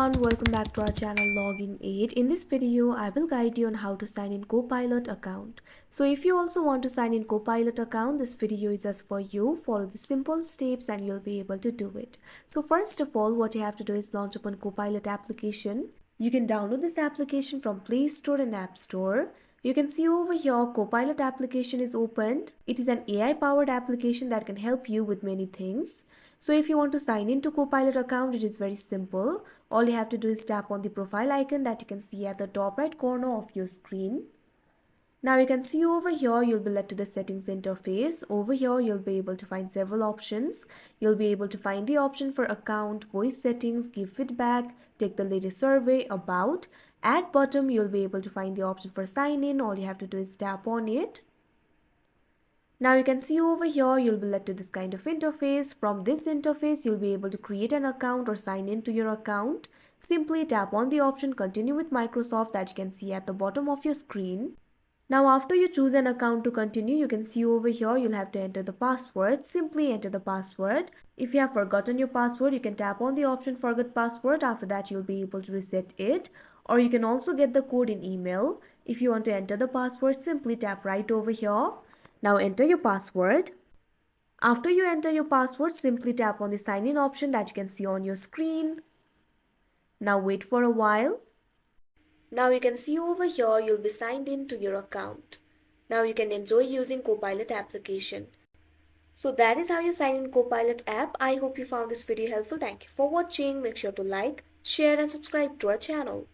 everyone, welcome back to our channel Login Aid. In this video, I will guide you on how to sign in Copilot account. So if you also want to sign in Copilot account, this video is just for you. Follow the simple steps and you'll be able to do it. So first of all, what you have to do is launch upon Copilot application. You can download this application from Play Store and App Store. You can see over here Copilot application is opened. It is an AI powered application that can help you with many things. So if you want to sign into Copilot account, it is very simple. All you have to do is tap on the profile icon that you can see at the top right corner of your screen. Now you can see over here, you'll be led to the settings interface. Over here, you'll be able to find several options. You'll be able to find the option for account, voice settings, give feedback, take the latest survey, about. At bottom, you'll be able to find the option for sign in. All you have to do is tap on it. Now you can see over here, you'll be led to this kind of interface. From this interface, you'll be able to create an account or sign in to your account. Simply tap on the option continue with Microsoft that you can see at the bottom of your screen. Now after you choose an account to continue, you can see over here you'll have to enter the password. Simply enter the password. If you have forgotten your password, you can tap on the option forget password. After that, you'll be able to reset it. Or you can also get the code in email. If you want to enter the password, simply tap right over here. Now enter your password. After you enter your password, simply tap on the sign in option that you can see on your screen. Now wait for a while. Now you can see over here you'll be signed in to your account. Now you can enjoy using Copilot application. So that is how you sign in Copilot app. I hope you found this video helpful. Thank you for watching. Make sure to like, share and subscribe to our channel.